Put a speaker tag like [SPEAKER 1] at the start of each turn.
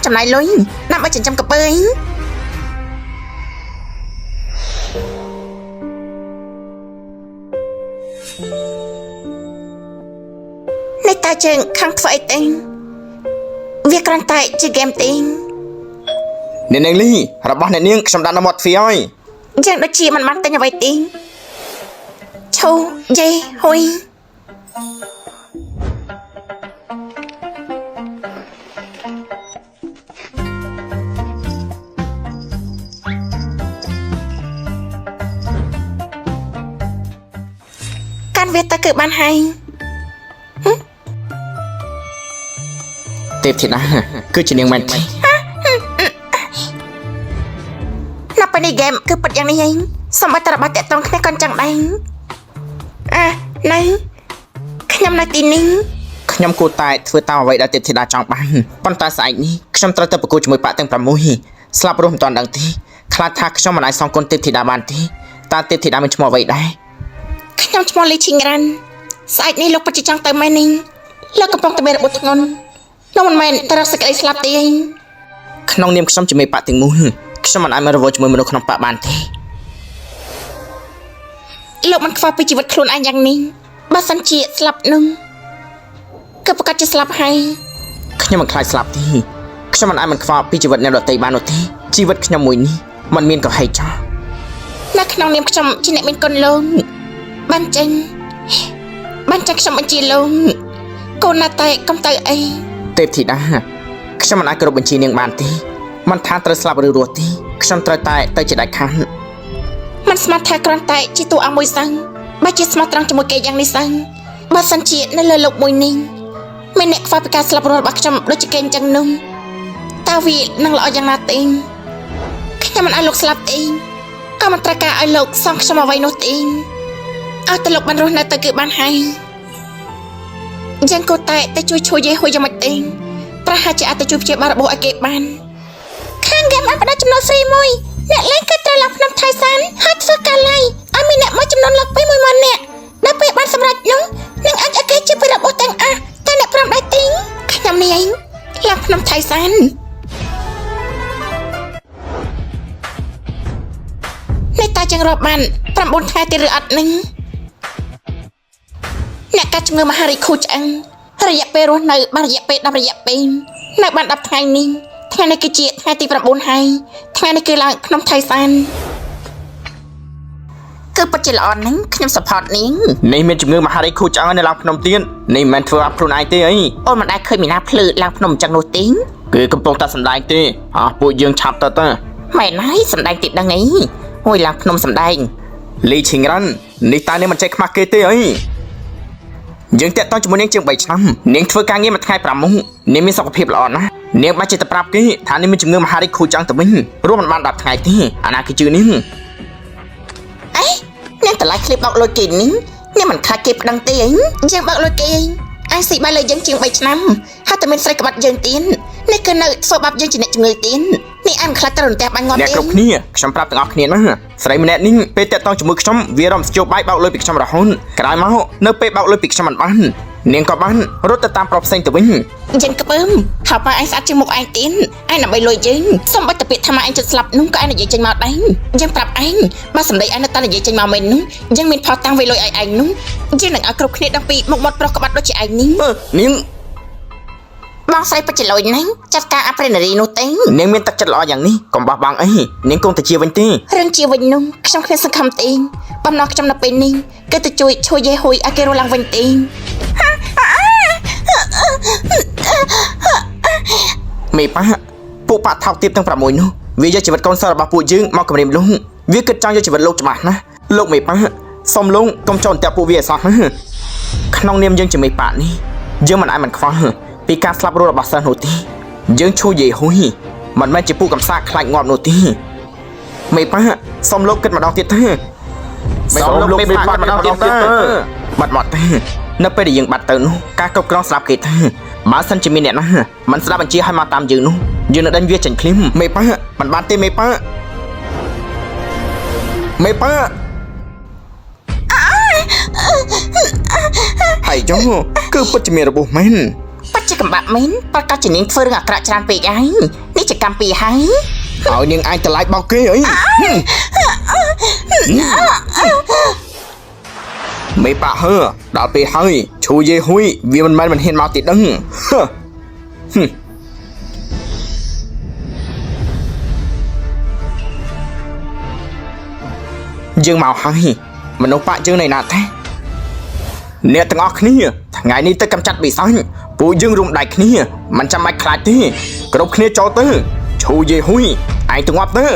[SPEAKER 1] ចំណាយលុយដើម្បីចិញ្ចឹមកពើនេះតើជើងខាងធ្វើអីទេវាគ្រាន់តែជាហ្គេមទេ
[SPEAKER 2] អ្នកនាងលីរបស់អ្នកនាងខ្ញុំដាក់នៅមាត់ទ្វារហើយ
[SPEAKER 1] យ៉ាងដូចជាមិនបានទិញអ្វីទេឈូយេហ៊ុយកាន់វាទៅគឺបានហើយ
[SPEAKER 2] ទេពធីតាគឺជានាងមែនទេ
[SPEAKER 1] នៅពេលនេះហ្គេមគឺពិតយ៉ាងនេះឯងសូមឲ្យតែរបស់តាក់ទងគ្នាកូនចឹងដែរនៅខ្ញុំនៅទីនេះ
[SPEAKER 2] ខ្ញុំគួរតែធ្វើតាមអ្វីដែលទេពធីតាចង់បានប៉ុន្តែស្អែកនេះខ្ញុំត្រូវទៅប្រកួតជាមួយបាក់ទាំង6ស្លាប់រស់មិនទាន់ដឹងទេខ្លាចថាខ្ញុំមិនអាចសងគុណទេពធីតាបានទេតើទេពធីតាមានឈ្មោះអ្វីដែរ
[SPEAKER 1] ខ្ញុំឈ្មោះលីឈីងរ៉ាន់ស្អែកនេះលោកពិតជាចង់ទៅមែននេះលោកកំពុងតែមានរបួសធ្ងន់នោះមិនមែនតែរកសេចក្តីស្លាប់ទេឯង
[SPEAKER 2] ក្នុងនាមខ្ញុំជាមេបាក់ទាំងមូលខ្ញុំមិនអាចមករវល់ជាមួយមនុស្សក្នុងបាក់បានទេ
[SPEAKER 1] លោកមិនខ្វល់ពីជីវិតខ្លួនឯងយ៉ាងនេះបើសិនជាស្លាប់នោះគឺប្រកាសជាស្លាប់ហើយ
[SPEAKER 2] ខ្ញុំមិនខ្លាចស្លាប់ទេខ្ញុំមិនអាចមិនខ្វល់ពីជីវិតអ្នកដទៃបាននោះទេជីវិតខ្ញុំមួយនេះមិនមានកំហែងចោល
[SPEAKER 1] នៅក្នុងនាមខ្ញុំជាអ្នកមានគុណលោកបានចេញខ្ញុំបញ្ជាលោកកូនណាតែកុំទៅអី
[SPEAKER 2] ទេពធីតាខ្ញុំមិនអាចគោរពបញ្ជានាងបានទេមិនថាត្រូវស្លាប់ឬរស់ទេខ្ញុំត្រូវតែទៅជាដាច់ខាត
[SPEAKER 1] មិនស្មានថាគ្រាន់តែជាតួអង្គមួយសឹងបើជាស្មោះត្រង់ជាមួយគេយ៉ាងនេះសឹងបើសិនជានៅលើលោកមួយនេះមានអ្នកខ្វល់ពីការស្លាប់រស់របស់ខ្ញុំដូចជាគេអញ្ចឹងនោះតើវានឹងល្អយ៉ាងណាទេខ្ញុំមិនឲ្យលោកស្លាប់ទេក៏មិនត្រូវការឲ្យលោកសងខ្ញុំអ្វីនោះទេឲ្យតែលោកបានរស់នៅទៅគឺបានហើយយ៉ាងគួរតែជួយយេហួយយ៉ាងម៉េចទេប្រហែលជាអាចទៅជួយព្យាបាលរបួសឲ្យគេបានខាងហ្គេមបានផ្ដល់ចំណូលស្រីមួយអ្នកលេងគឺត្រូវឡើងភ្នំថៃសានហើយធ្វើការឡៃឲ្យមានអ្នកមួយចំនួនលើកពី10000នាក់ដល់ពេលបានសម្រេចនោះនឹងអាចឲ្យគេជាពីរបួសទាំងអស់តែអ្នកព្រមដែរទេខ្ញុំនេះឯងឡើងភ្នំថៃសាននេះតើចឹងរាប់បាន9ថ្ងៃទៀតឬអត់នឹងអ្នកកាត់ជំងឺមហារីកខូចឆ្អឹងរយៈពេលរស់នៅបានរយៈពេល10រយៈពេលនៅបាន10ថ្ងៃនេះថ្ងៃនេះគឺជាថ្ងៃទី9ហើយថ្ងៃនេះគឺឡើងក្នុងថៃសានគឺពិតជាល្អណាស់ខ្ញុំ support នាង
[SPEAKER 2] នេះមានជំងឺមហារីកខូចឆ្អឹងនៅឡើងភ្នំទៀតនេះមិនមែនធ្វើអាប់ខ្លួនឯងទេអី
[SPEAKER 1] អូនមិនដែលឃើញមីណាភ្លឺឡើងភ្នំអញ្ចឹងនោះទេ
[SPEAKER 2] គឺកំពុងតែសម្ដែងទេពួកយើងឆាប់ទៅ
[SPEAKER 1] មែនហើយសម្ដែងទីដឹងអីអូយឡើងភ្នំសម្ដែង
[SPEAKER 2] លីឈីងរ៉ាន់នេះតើនាងមិនចេះខ្មាស់គេទេអីយើងតាក់ទងជាមួយនាងជាង3ឆ្នាំនាងធ្វើការងារមួយថ្ងៃ5ម៉ោងនាងមានសុខភាពល្អណាស់នាងបាច់ចិត្តទៅប្រាប់គេថានាងមានជំងឺមហារីកខូចឆ្អឹងទៅវិញរួមមិនបាន10ថ្ងៃទេអាណាគេជឿនាង
[SPEAKER 1] អេនាងតម្លៃឃ្លីបបោកលុយគេនេះនាងមិនខ្លាចគេប្តឹងទេអីយើងបោកលុយគេអាយស៊ីបាយលើយើងជាង3ឆ្នាំហើយតែមានស្រីក្បត់យើងទៀតនេះគឺនៅធ្វើបាបយើងជាអ្នកជំងឺទៀតនេះអានខ្លាចទៅរន្ទះបាញ់ងាប់
[SPEAKER 2] ទេអ្នកគ្រប់គ្នាខ្ញុំប្រាប់ទាំងអស់គ្នាណាស្រីម្នាក់នេះពេលតាក់ទងជាមួយខ្ញុំវារំស្ជោបាយបោកលុយពីខ្ញុំរហូតក្រោយមកនៅពេលបោកលុយពីខ្ញុំមិនបាននាងក៏បានរត់ទៅតាមប្រុសផ្សេងទៅវិញ
[SPEAKER 1] យើងក្ពើមហើយបើឯងស្អាតជាងមុខឯងទៀតឯងដើម្បីលុយយើងសូមបាច់តែពាក្យថាមកឯងជិតស្លាប់នោះក៏ឯងនិយាយចេញមកដែរយើងប្រាប់ឯងបើសម្ដីឯងនៅតែនិយាយចេញមកមែននោះយើងមានផោះតាំងវាលុយឲ្យឯងនោះយើងនឹងឲ្យគ្រប់គ្នាដឹងពីមុខមាត់ប្រុសក្បាត់ដូចជាឯងនេះ
[SPEAKER 2] នាង
[SPEAKER 1] បងស្រីពិតជាលុយណាស់ចាត់ការអប្រេនារីនោះទេ
[SPEAKER 2] នាងមានទឹកចិត្តល្អយ៉ាងនេះកុំបោះបង់អីនាងគង់តែជាវិញទេ
[SPEAKER 1] រឿងជាវិញនោះខ្ញុំគ្មានសង្ឃឹមទេបំណងខ្ញុំនៅពេលនេះគឺទៅជួយយេហួយឲ្យគេរស់ឡើងវិញទេ
[SPEAKER 2] មេប៉ាពួកប៉ាថោកទៀតទាំង6នោះវាយកជីវិតកូនសិស្សរបស់ពួកយើងមកគំរាមលោកវាគិតចង់យកជីវិតលោកច្បាស់ណាស់លោកមេប៉ាសុំលោកកុំចោលតែពួកវាឲ្យសោះណាក្នុងនាមយើងជាមេប៉ានេះយើងមិនអាចមិនខ្វល់ពីការស្លាប់រស់របស់សិស្សនោះទេយើងឈួយយេហ៊ុយមិនមែនជាពួកកំសាកខ្លាចងាប់នោះទេមេប៉ាសុំលោកគិតម្ដងទៀតទេសុំលោកមេប៉ាគិតម្ដងទៀតទេបាត់មកទេនៅពេលដែលយើងបាត់ទៅនោះការគ្រប់គ្រងស្លាប់គេទេបើសិនជាមានអ្នកណាមិនស្ដាប់បញ្ជាឲ្យមកតាមយើងនោះយើងនឹងដេញវាចេញភ្លាមមេប៉ាមិនបានទេមេប៉ាហើយចុះគឺពិតជាមានរបួសមែន
[SPEAKER 1] ពិតជា កំបាក់មែនប្រកាសជានាងធ្វើរឿងអាក្រក់ច្រើនពេកហើយនេះជាកម្មពីហើយ
[SPEAKER 2] ឲ្យនាងអាចតម្លៃបោកគេអីមេប៉ាហើដល់ពេលហើយឈូយេហ៊ុយវាមិនមែនមិនហ៊ានមកទីដឹងយើងមកហើយមនុស្សប៉ាយើងនៅណាទេអ្នកទាំងអស់គ្នាថ្ងៃនេះទៅកម្ចាត់បិសាចពួកយើងរួមដៃគ្នាមិនចាំបាច់ខ្លាចទេគ្រប់គ្នាចូលទៅឈូយេហ៊ុយឯងទៅងាប់ទៅ